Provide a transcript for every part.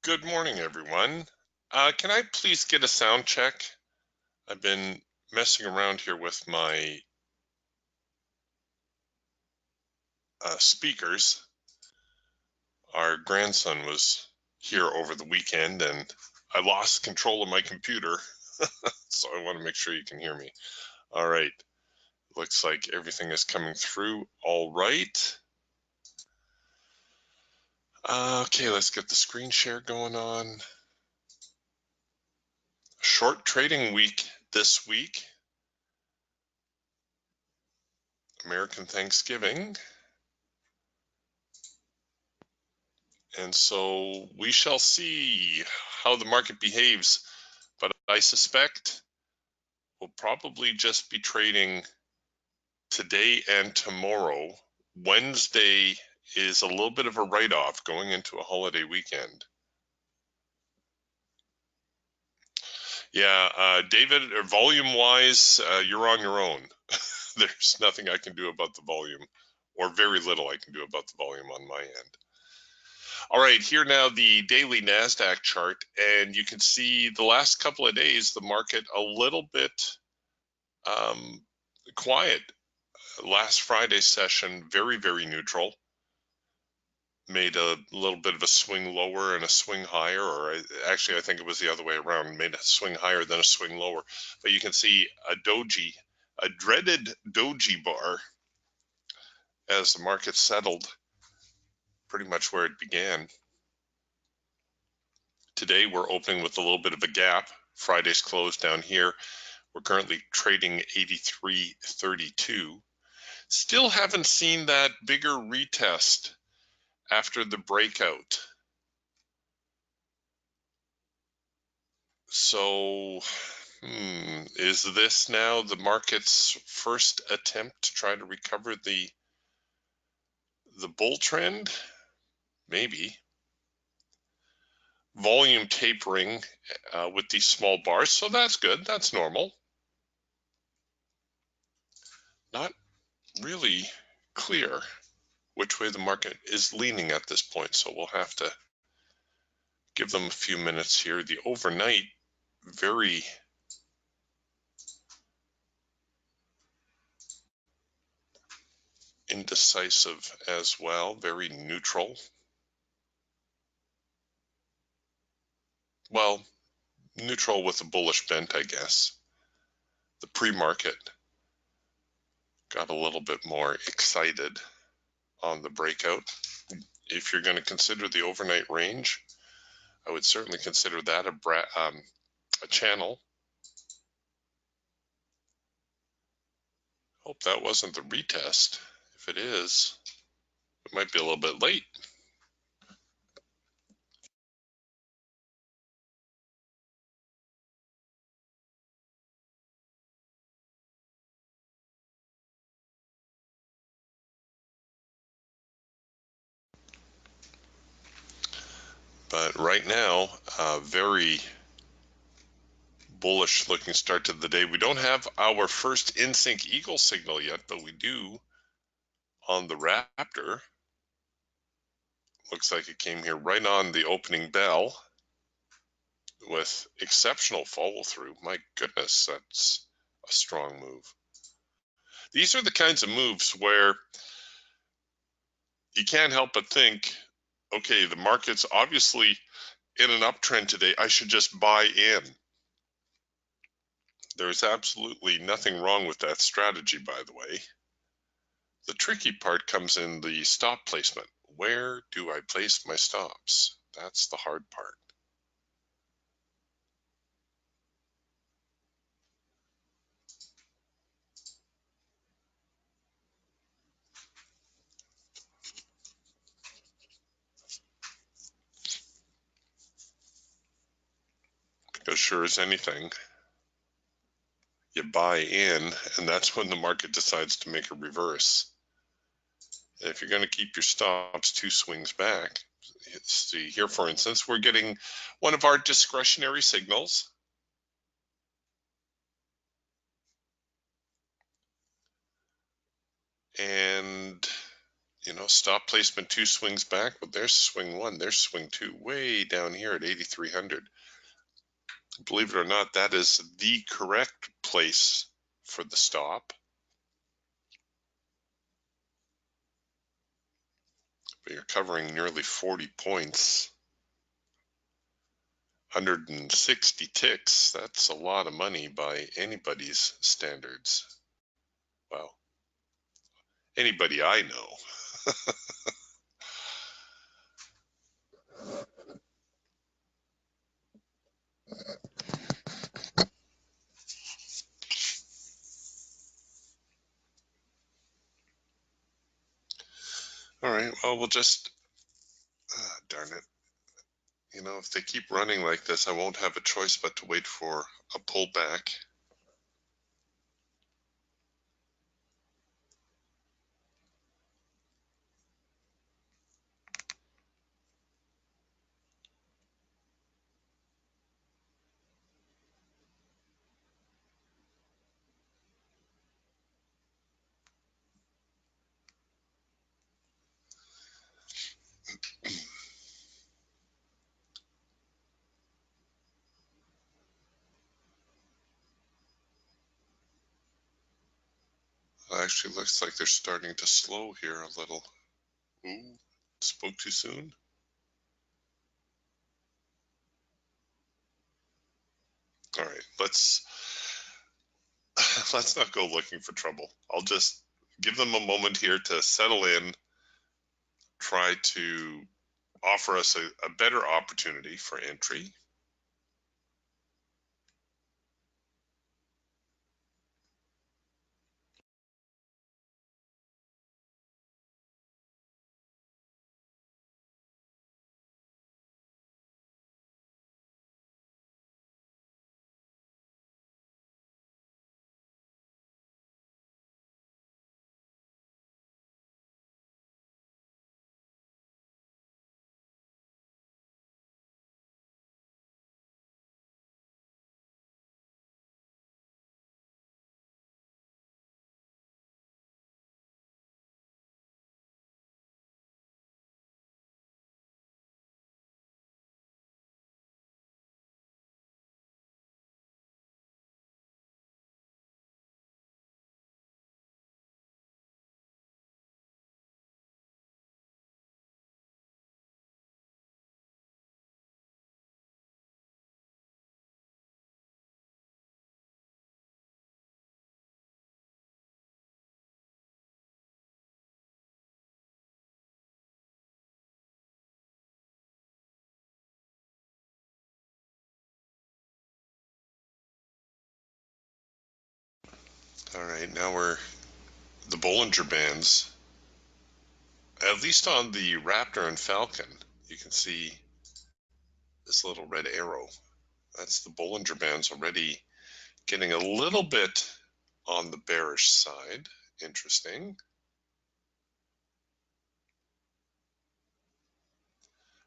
Good morning, everyone. Can I please get a sound check? I've been messing around here with my speakers. Our grandson was here over the weekend and I lost control of my computer. So I want to make sure you can hear me. All right. Looks like everything is coming through all right. Okay, let's get the screen share going on. Short trading week this week. American Thanksgiving. And so we shall see how the market behaves, but I suspect we'll probably just be trading today and tomorrow. Wednesday is a little bit of a write-off going into a holiday weekend. Yeah, David, volume-wise, you're on your own. There's nothing I can do about the volume, or very little I can do about the volume on my end. All right, here now the daily NASDAQ chart, and you can see the last couple of days, the market a little bit quiet. Last Friday's session, very, very neutral. Made a little bit of a swing lower and a swing higher, or actually I think it was the other way around, made a swing higher than a swing lower. But you can see a doji, a dreaded doji bar as the market settled pretty much where it began. Today we're opening with a little bit of a gap. Friday's close down here. We're currently trading 83.32. Still haven't seen that bigger retest after the breakout. So is this now the market's first attempt to try to recover the bull trend? Maybe. Volume tapering with these small bars, so that's good, that's normal. Not really clear which way the market is leaning at this point, so we'll have to give them a few minutes here. The overnight, very indecisive as well, very neutral. Well, neutral with a bullish bent, I guess. The pre-market got a little bit more excited on the breakout. If you're going to consider the overnight range, I would certainly consider that a channel. Hope that wasn't the retest. If it is, it might be a little bit late. But right now, very bullish looking start to the day. We don't have our first in-sync eagle signal yet, but we do on the Raptor. Looks like it came here right on the opening bell with exceptional follow through. My goodness, that's a strong move. These are the kinds of moves where you can't help but think, okay, the market's obviously in an uptrend today. I should just buy in. There's absolutely nothing wrong with that strategy, by the way. The tricky part comes in the stop placement. Where do I place my stops? That's the hard part. Because sure as anything, you buy in, and that's when the market decides to make a reverse. And if you're going to keep your stops 2 swings back, see here, for instance, we're getting one of our discretionary signals. And You know, stop placement 2 swings back, but there's swing 1, there's swing 2, way down here at 8,300. Believe it or not, that is the correct place for the stop. But you're covering nearly 40 points. 160 ticks, that's a lot of money by anybody's standards. Well, anybody I know. All right, well, we'll just, darn it. You know, if they keep running like this, I won't have a choice but to wait for a pullback. It actually looks like they're starting to slow here a little. Ooh, spoke too soon. All right, let's not go looking for trouble. I'll just give them a moment here to settle in, try to offer us a better opportunity for entry. All right, now we're the Bollinger Bands, at least on the Raptor and Falcon, you can see this little red arrow. That's the Bollinger Bands already getting a little bit on the bearish side. Interesting.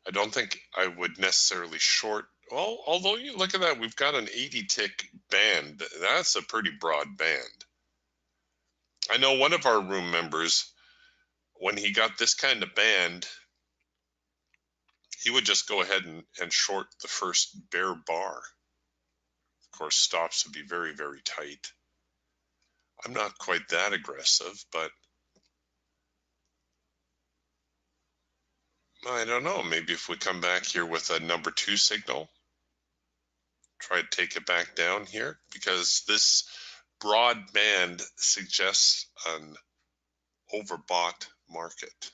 I don't think I would necessarily short. Well, although you look at that, we've got an 80 tick band. That's a pretty broad band. I know one of our room members, when he got this kind of band, he would just go ahead and short the first bear bar. Of course, stops would be very, very tight. I'm not quite that aggressive, but I don't know. Maybe if we come back here with a number 2 signal, try to take it back down here, because this broad band suggests an overbought market.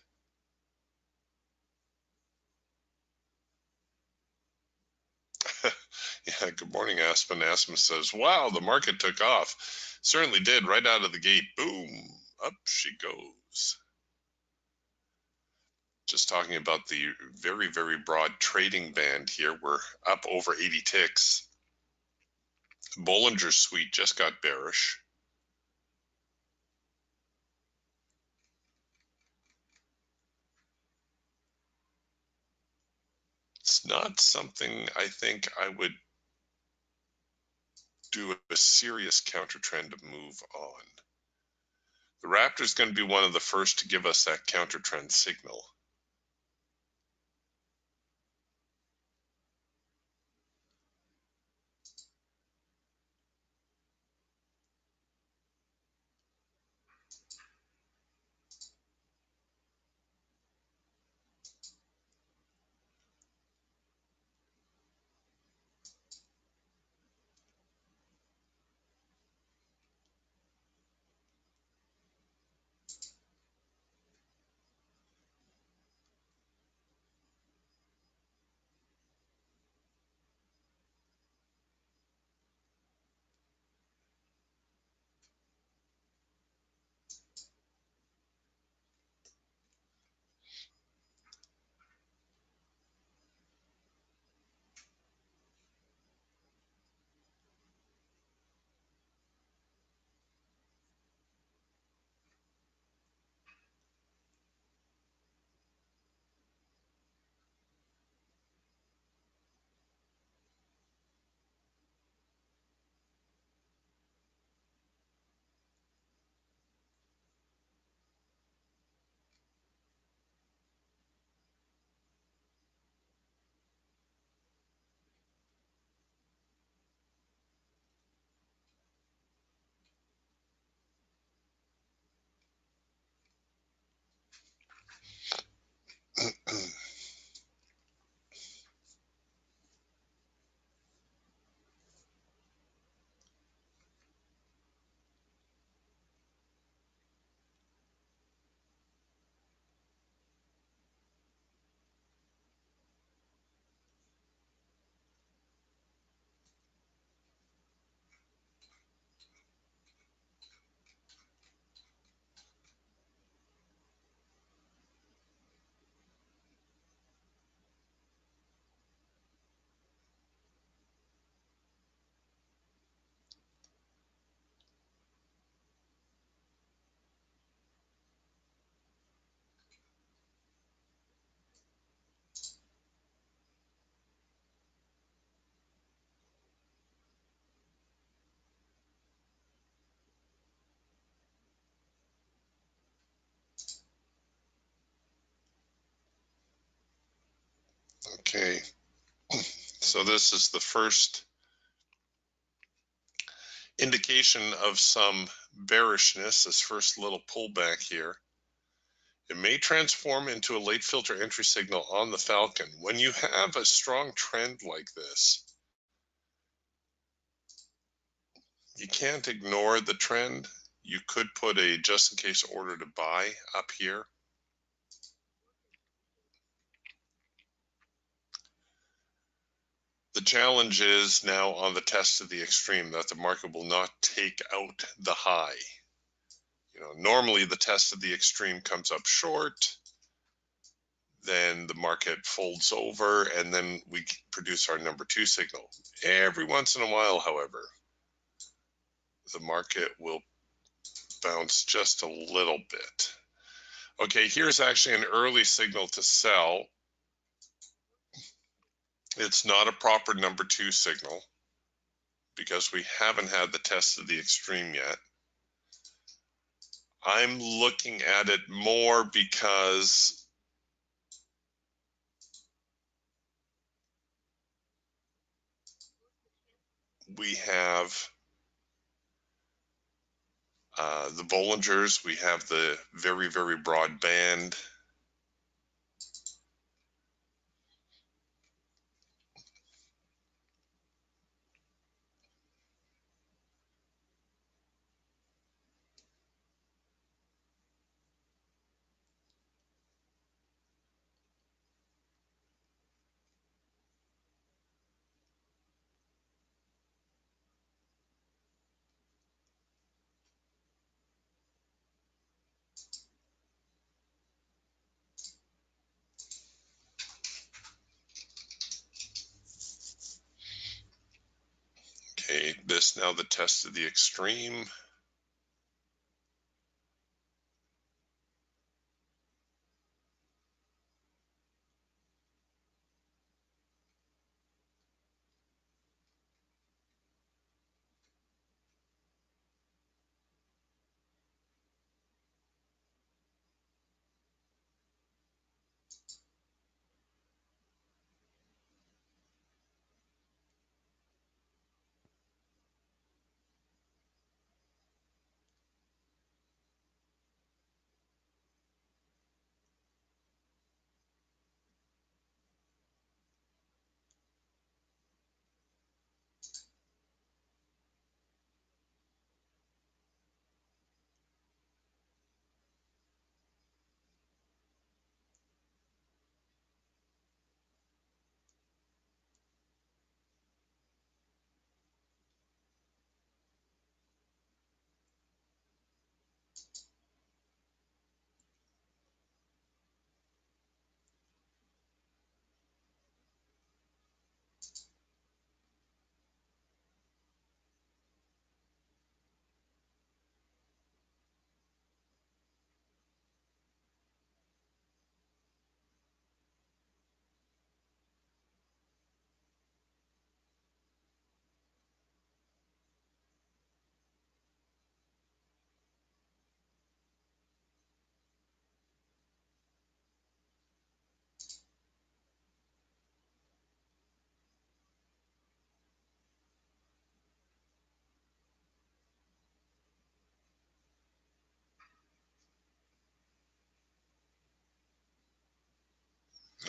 Yeah, good morning, Aspen. Aspen says, wow, the market took off. Certainly did, right out of the gate. Boom, up she goes. Just talking about the very, very broad trading band here. We're up over 80 ticks. Bollinger Suite just got bearish. It's not something I think I would do a serious counter trend move on. The Raptor is going to be one of the first to give us that counter trend signal. Okay, so this is the first indication of some bearishness, this first little pullback here. It may transform into a late filter entry signal on the Falcon. When you have a strong trend like this, you can't ignore the trend. You could put a just in case order to buy up here. The challenge is now on the test of the extreme that the market will not take out the high. Normally the test of the extreme comes up short, then the market folds over, and then we produce our number 2 signal. Every once in a while, however, the market will bounce just a little bit. Okay, here's actually an early signal to sell. It's not a proper number 2 signal because we haven't had the test of the extreme yet. I'm looking at it more because we have the Bollingers, we have the very, very broad band. Okay, this now the test of the extreme.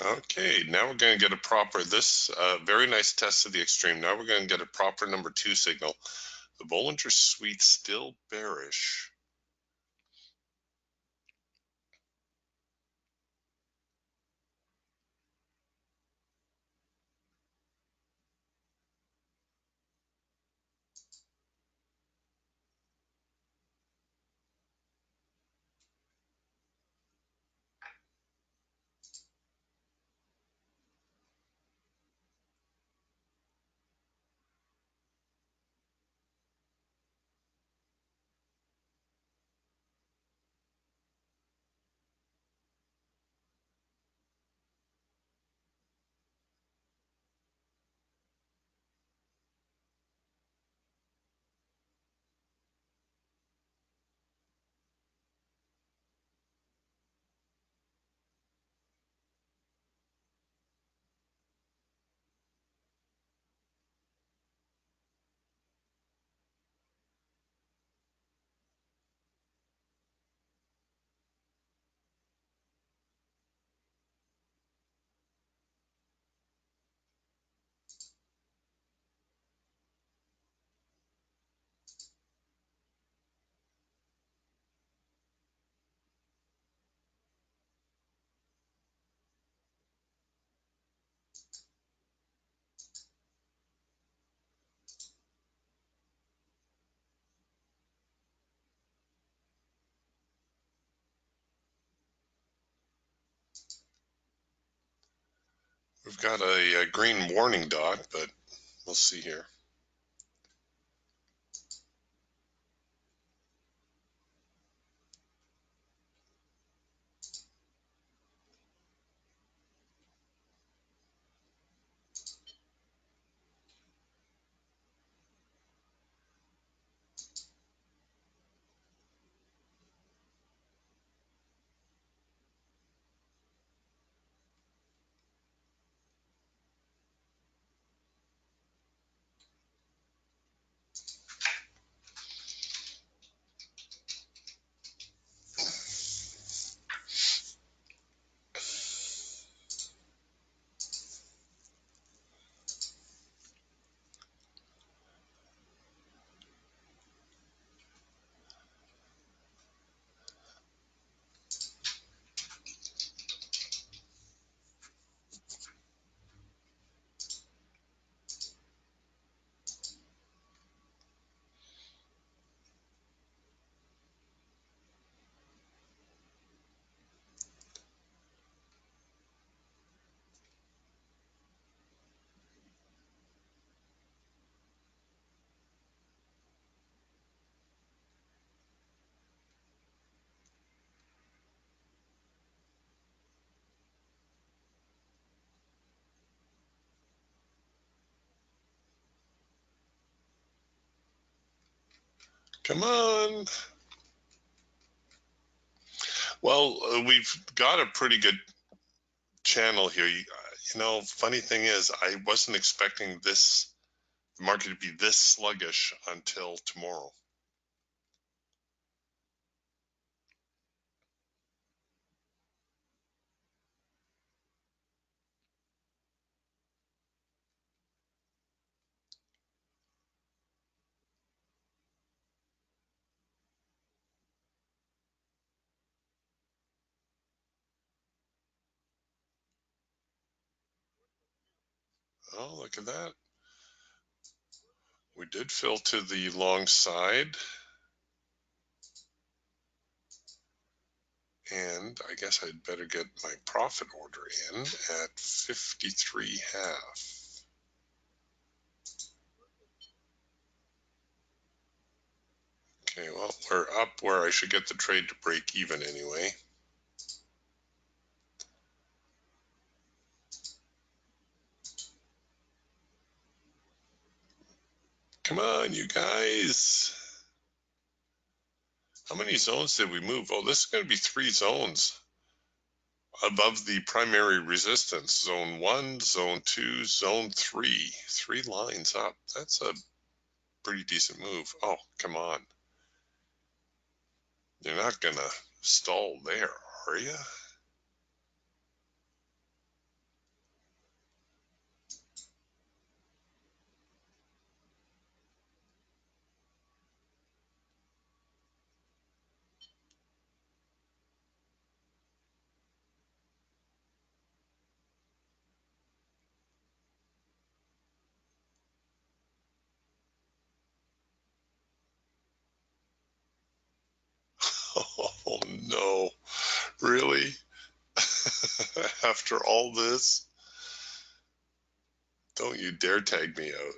Okay, now we're going to get a proper, this very nice test of the extreme. Now we're going to get a proper number 2 signal. The Bollinger Suite still bearish. We've got a green warning dot, but we'll see here. Come on. Well, we've got a pretty good channel here. You know, funny thing is, I wasn't expecting this market to be this sluggish until tomorrow. Oh, look at that. We did fill to the long side. And I guess I'd better get my profit order in at 53.5. Okay, well, we're up where I should get the trade to break even anyway. Come on, you guys. How many zones did we move? Oh, this is going to be 3 zones above the primary resistance. Zone 1, Zone 2, Zone 3. 3 lines up. That's a pretty decent move. Oh, come on. You're not going to stall there, are you? Oh, no. Really? After all this? Don't you dare tag me out.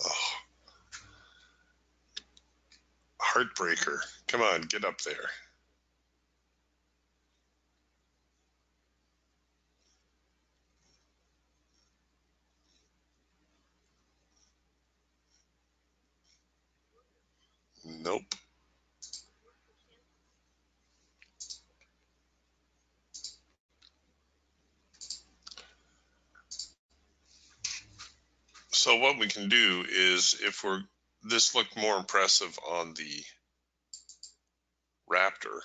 Oh, heartbreaker. Come on, get up there. Nope. So what we can do is, if this looked more impressive on the Raptor,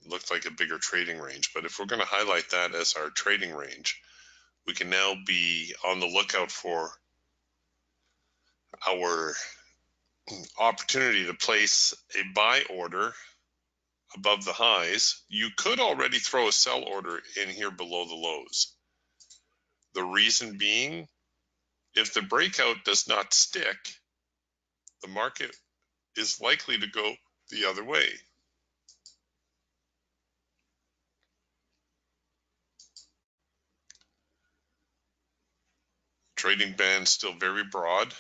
looked like a bigger trading range, but if we're going to highlight that as our trading range, we can now be on the lookout for our opportunity to place a buy order above the highs. You could already throw a sell order in here below the lows. The reason being, if the breakout does not stick, the market is likely to go the other way. Trading band still very broad.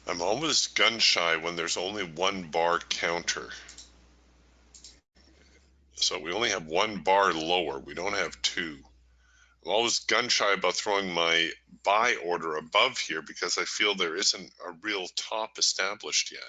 I'm always gun shy when there's only one bar counter. So we only have one bar lower. We don't have two. I'm always gun shy about throwing my buy order above here because I feel there isn't a real top established yet.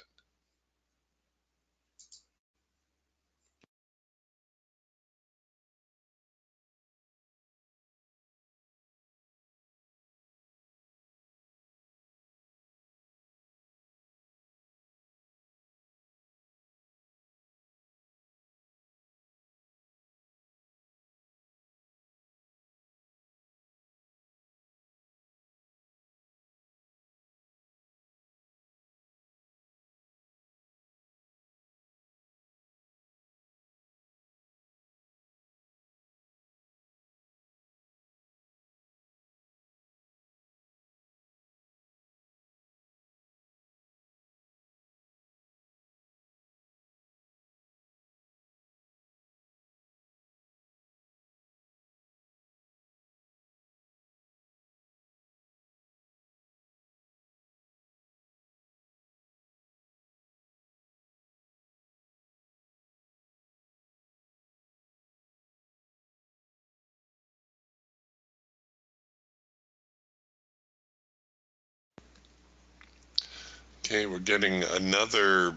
Okay, we're getting another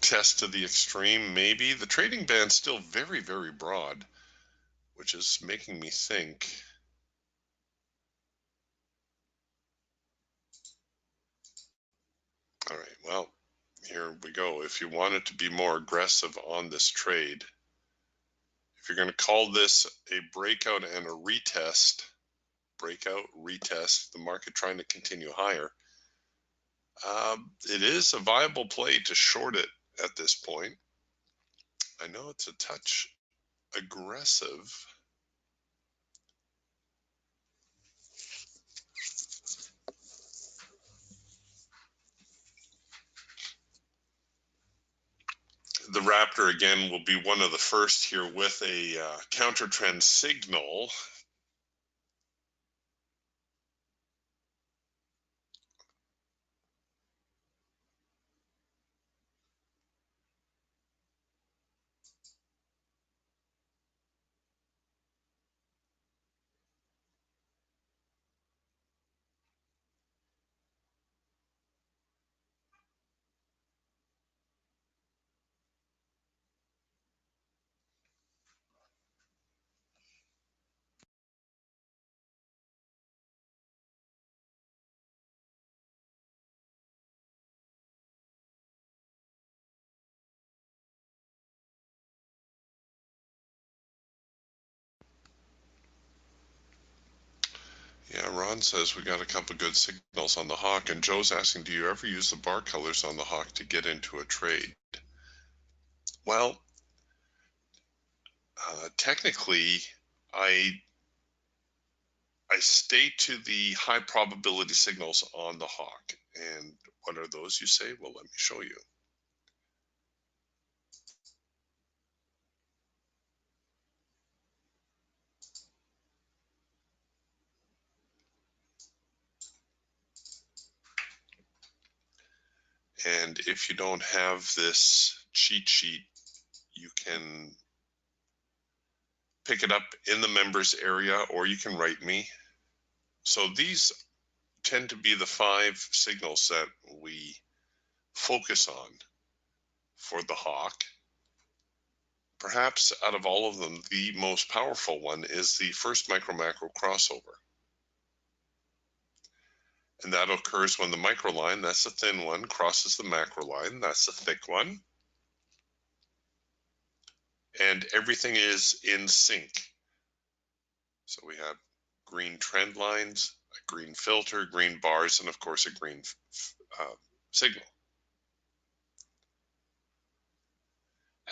test to the extreme, maybe. The trading band's still very, very broad, which is making me think. All right, well, here we go. If you wanted to be more aggressive on this trade, if you're going to call this a breakout and a retest, breakout, retest, the market trying to continue higher, it is a viable play to short it at this point. I know it's a touch aggressive. The Raptor again will be one of the first here with a counter trend signal. Yeah, Ron says we got a couple good signals on the hawk, and Joe's asking, do you ever use the bar colors on the hawk to get into a trade? Well, technically, I stay to the high probability signals on the hawk. And what are those, you say? Well, let me show you. And if you don't have this cheat sheet, you can pick it up in the members area, or you can write me. So these tend to be the 5 signals that we focus on for the hawk. Perhaps out of all of them, the most powerful one is the first micro-macro crossover. And that occurs when the micro line, that's the thin one, crosses the macro line, that's the thick one. And everything is in sync. So we have green trend lines, a green filter, green bars, and of course a green signal.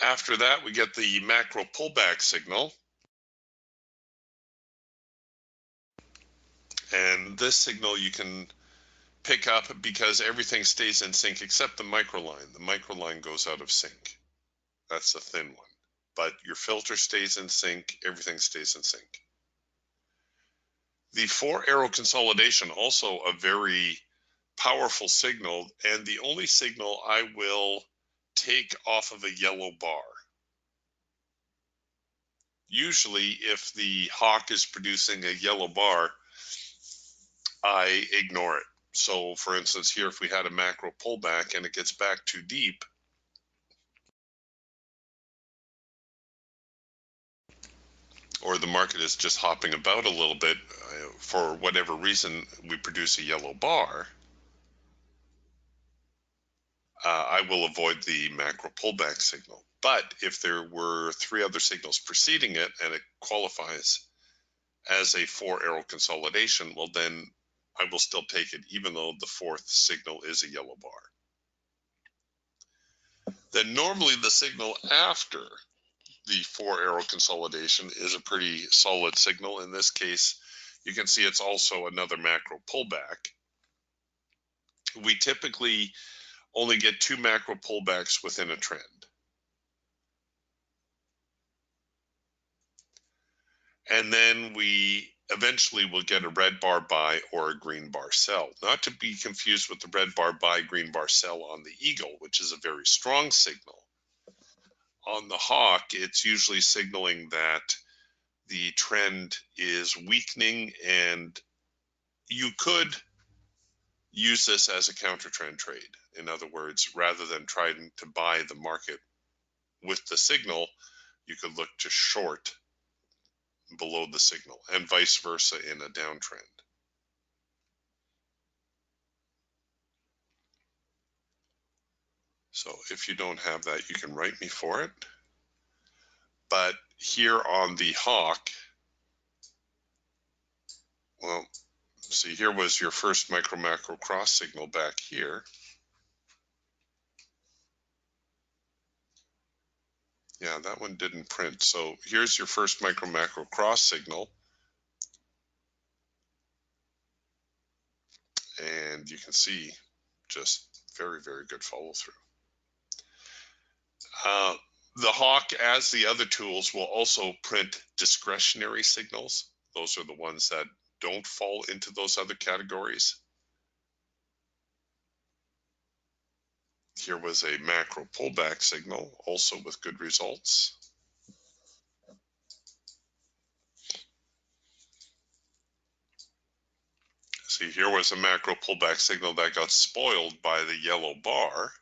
After that, we get the macro pullback signal. And this signal you can pick up because everything stays in sync except the micro line. The micro line goes out of sync. That's the thin one. But your filter stays in sync, everything stays in sync. The 4 arrow consolidation, also a very powerful signal, and the only signal I will take off of a yellow bar. Usually if the hawk is producing a yellow bar, I ignore it. So for instance, here, if we had a macro pullback and it gets back too deep, or the market is just hopping about a little bit, for whatever reason, we produce a yellow bar, I will avoid the macro pullback signal. But if there were 3 other signals preceding it and it qualifies as a 4-arrow consolidation, well, then I will still take it, even though the 4th signal is a yellow bar. Then normally the signal after the 4-arrow consolidation is a pretty solid signal. In this case, you can see it's also another macro pullback. We typically only get 2 macro pullbacks within a trend. And then we eventually will get a red bar buy or a green bar sell. Not to be confused with the red bar buy, green bar sell on the eagle, which is a very strong signal. On the hawk, it's usually signaling that the trend is weakening, and you could use this as a counter trend trade. In other words, rather than trying to buy the market with the signal, you could look to short below the signal, and vice versa in a downtrend. So if you don't have that, you can write me for it. But here on the hawk, well, see, here was your first micro macro cross signal back here. Yeah, that one didn't print. So here's your first micro macro cross signal. And you can see just very, very good follow through. The hawk, as the other tools, will also print discretionary signals. Those are the ones that don't fall into those other categories. Here was a macro pullback signal, also with good results. See, here was a macro pullback signal that got spoiled by the yellow bar.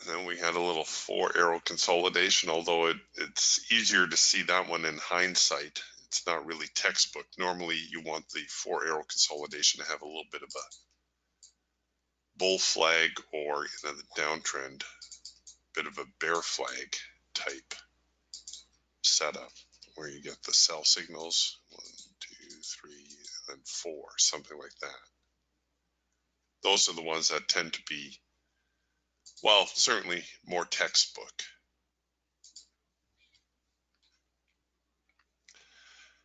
And then we had a little 4-arrow consolidation, although it's easier to see that one in hindsight. It's not really textbook. Normally you want the 4-arrow consolidation to have a little bit of a bull flag, or in the downtrend, bit of a bear flag type setup, where you get the sell signals, 1, 2, 3, and then 4, something like that. Those are the ones that tend to be, well, certainly more textbook.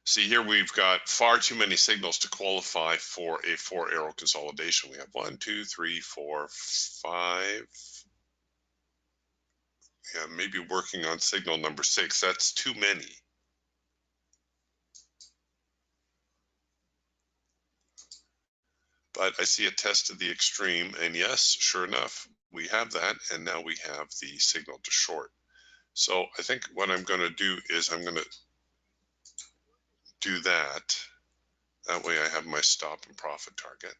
See, here we've got far too many signals to qualify for a 4-arrow consolidation. We have 1, 2, 3, 4, 5. Yeah, maybe working on signal number 6. That's too many. But I see a test to the extreme, and yes, sure enough, we have that, and now we have the signal to short. So I think what I'm going to do is I'm going to do that. That way I have my stop and profit target.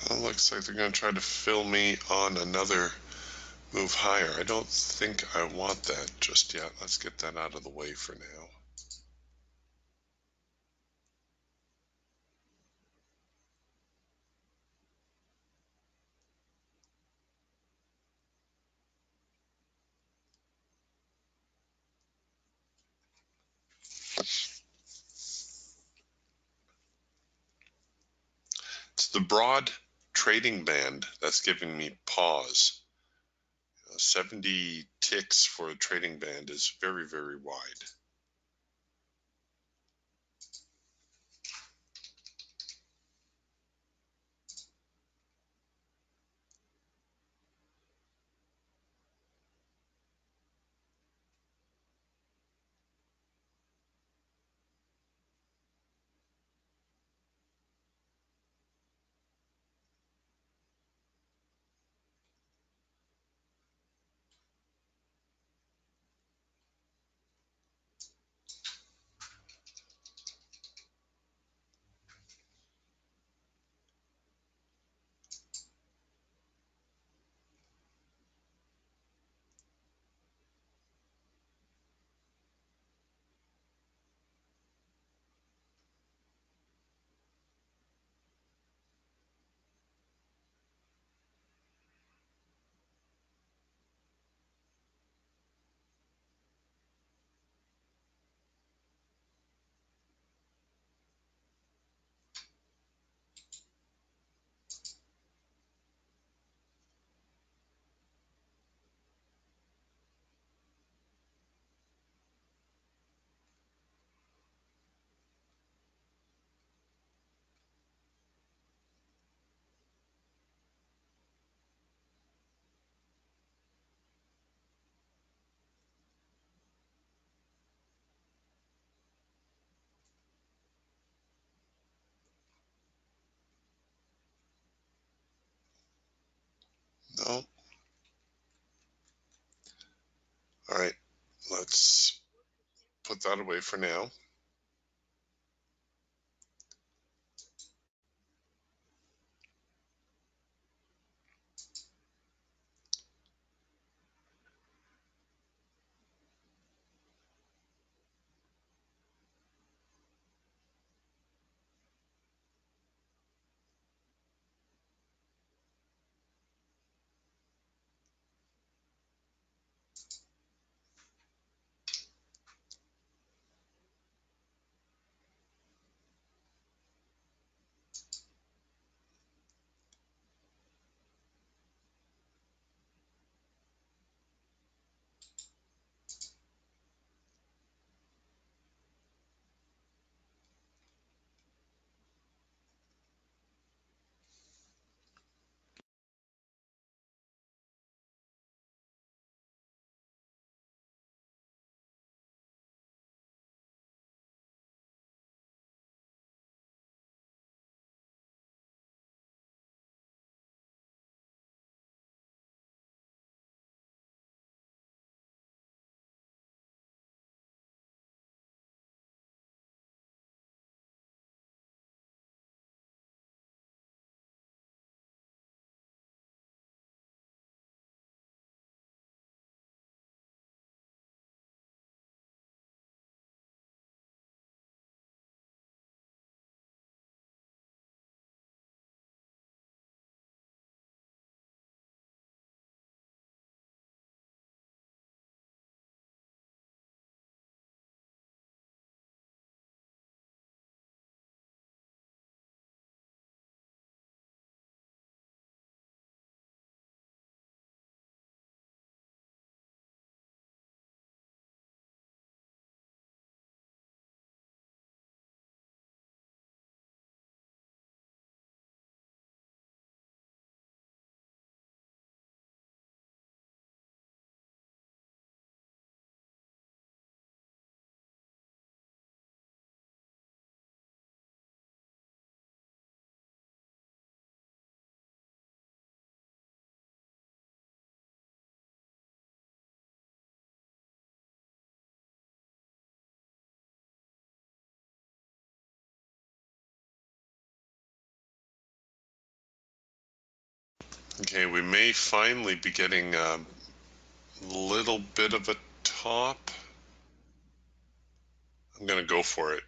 Well, looks like they're going to try to fill me on another move higher. I don't think I want that just yet. Let's get that out of the way for now. It's the broad trading band that's giving me pause. 70 ticks for a trading band is very, very wide. No. All right, let's put that away for now. Okay, we may finally be getting a little bit of a top. I'm going to go for it.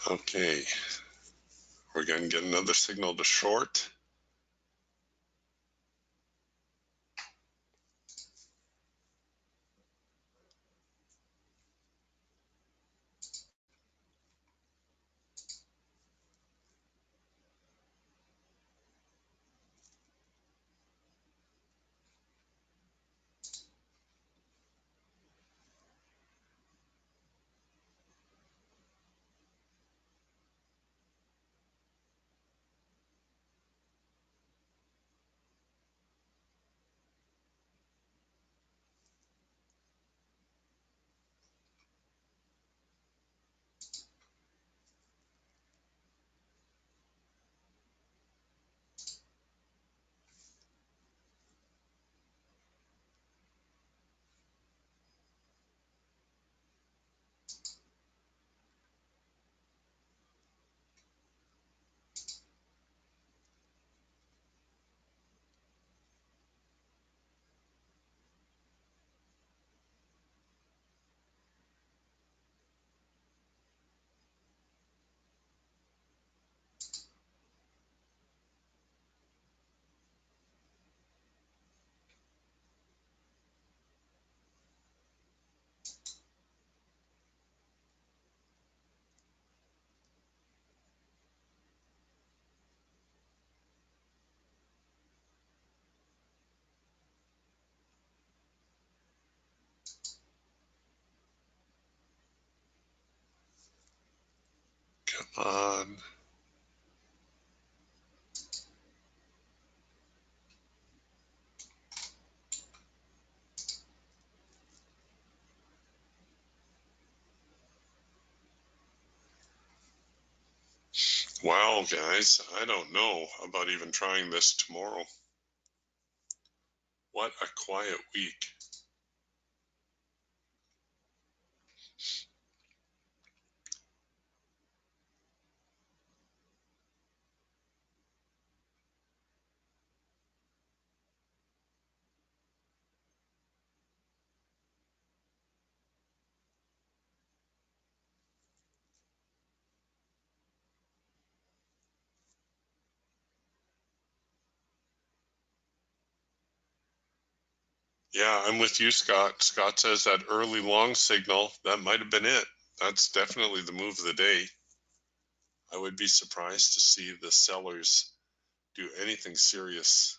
Okay, we're going to get another signal to short. Come on. Wow, guys, I don't know about even trying this tomorrow. What a quiet week. Yeah, I'm with you, Scott. Scott says that early long signal, that might have been it. That's definitely the move of the day. I would be surprised to see the sellers do anything serious.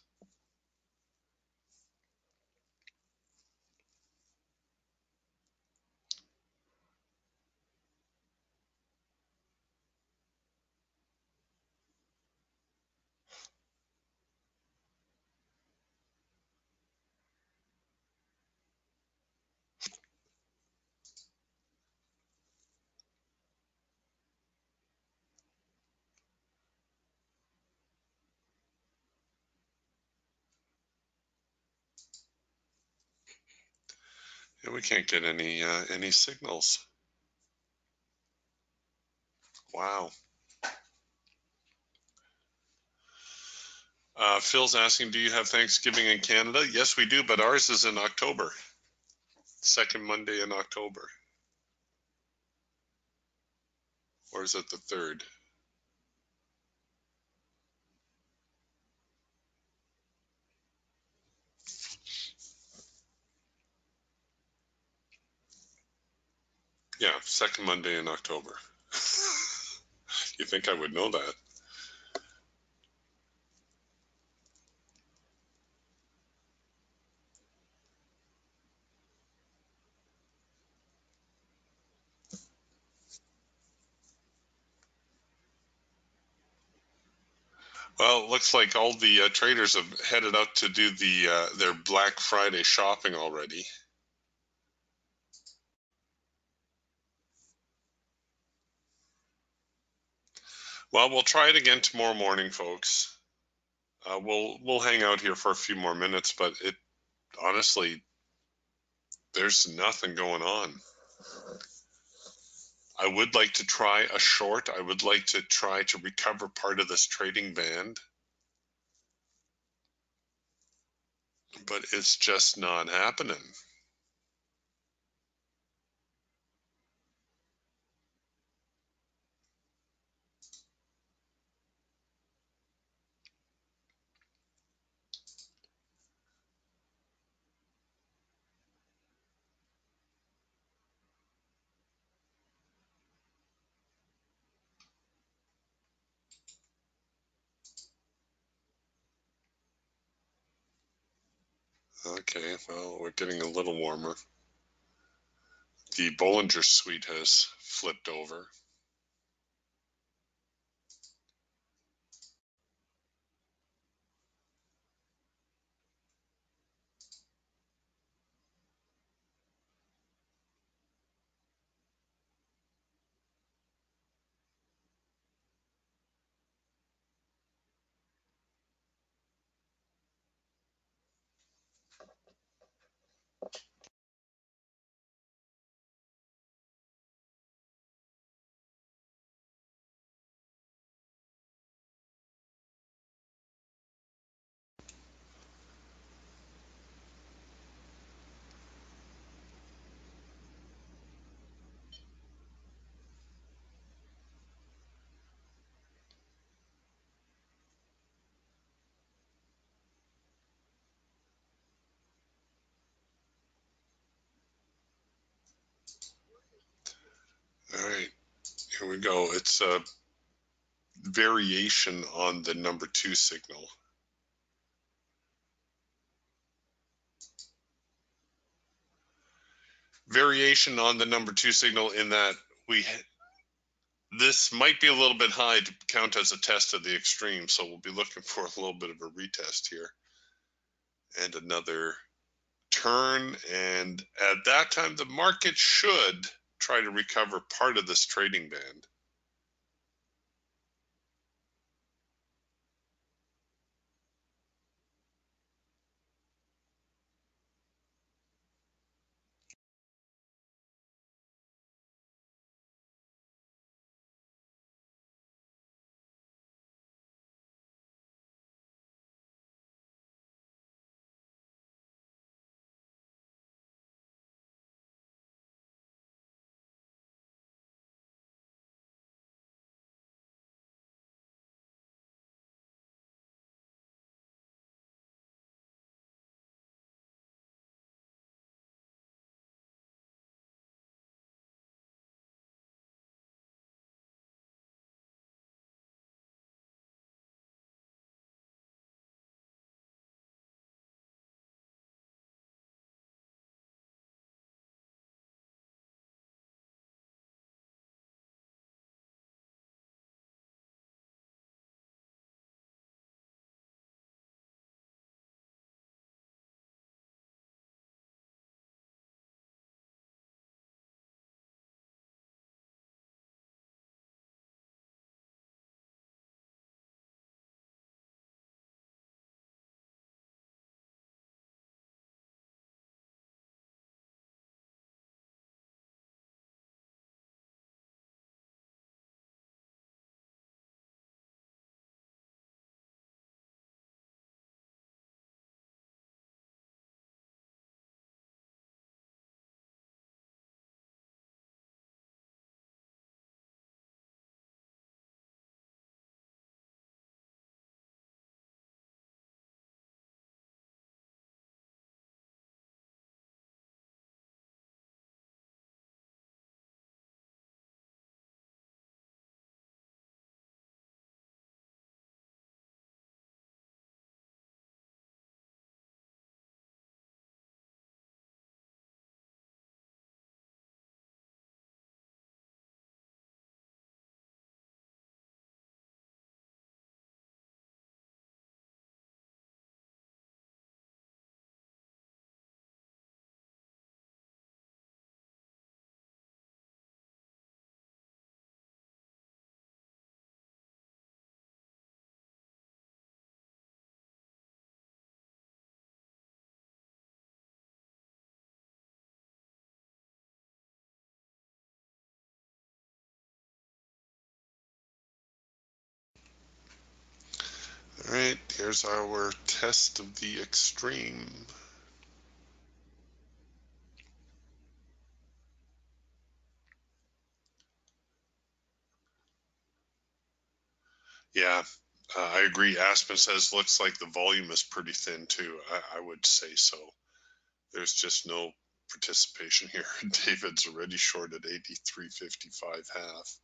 Yeah, we can't get any signals. Wow. Phil's asking, do you have Thanksgiving in Canada? Yes, we do, but ours is in October, second Monday in October. Or is it the third? Yeah, second Monday in October. You think I would know that? Well, it looks like all the traders have headed out to do their Black Friday shopping already. Well, we'll try it again tomorrow morning, folks. We'll hang out here for a few more minutes, but it honestly, there's nothing going on. I would like to try a short. I would like to try to recover part of this trading band, but it's just not happening. Okay, well, we're getting a little warmer. The Bollinger Suite has flipped over. All right, here we go. It's a variation on the number 2 signal. Variation on the number 2 signal in that this might be a little bit high to count as a test of the extreme, so we'll be looking for a little bit of a retest here. And another turn, and at that time the market should try to recover part of this trading band. All right, here's our test of the extreme. Yeah, I agree. Aspen says looks like the volume is pretty thin too. I would say so. There's just no participation here. David's already short at 83.55 half.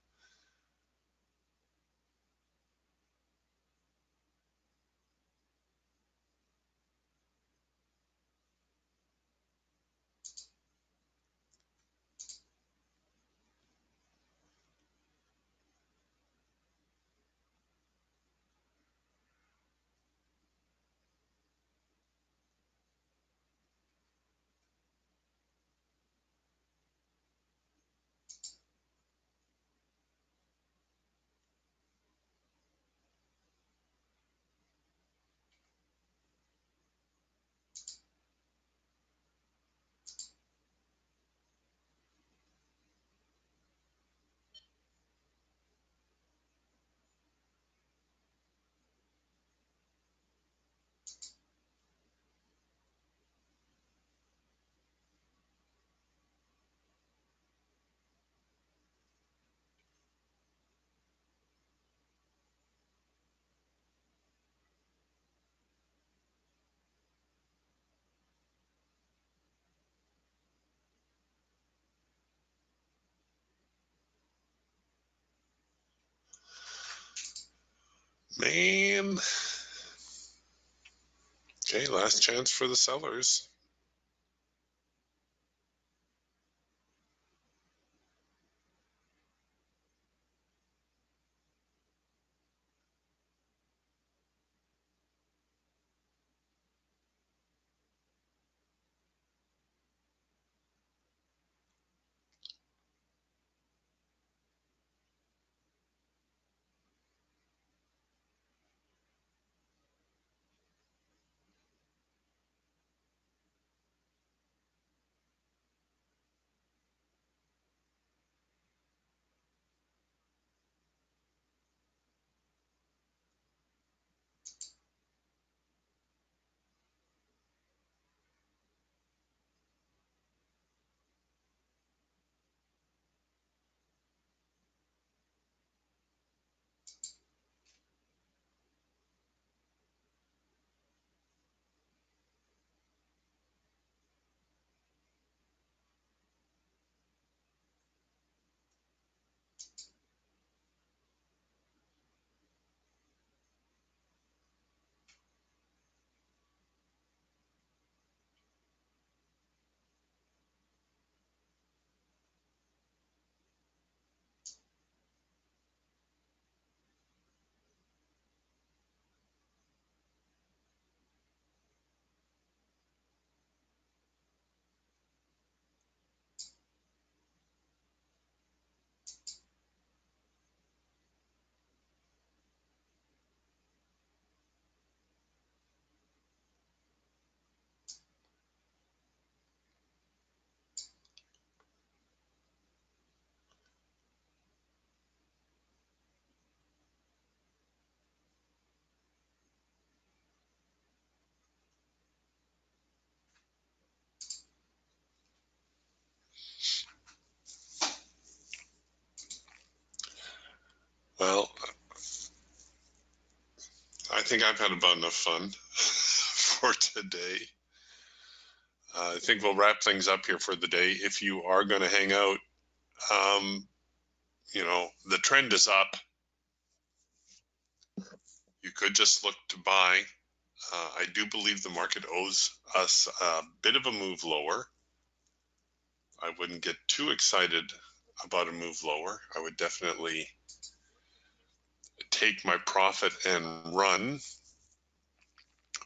Man. Okay, last chance for the sellers. Well, I think I've had about enough fun for today. I think we'll wrap things up here for the day. If you are going to hang out, um, the trend is up. You could just look to buy. I do believe the market owes us a bit of a move lower. I wouldn't get too excited about a move lower. I would definitely take my profit and run.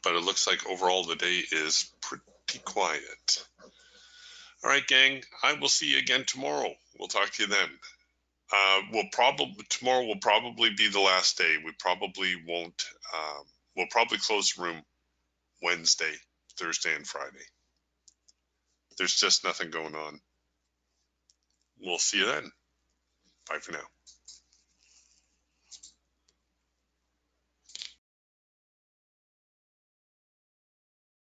But it looks like overall the day is pretty quiet. All right, gang. I will see you again tomorrow. We'll talk to you then. Tomorrow will probably be the last day. We probably won't. We'll probably close the room Wednesday, Thursday, and Friday. There's just nothing going on. We'll see you then. Bye for now.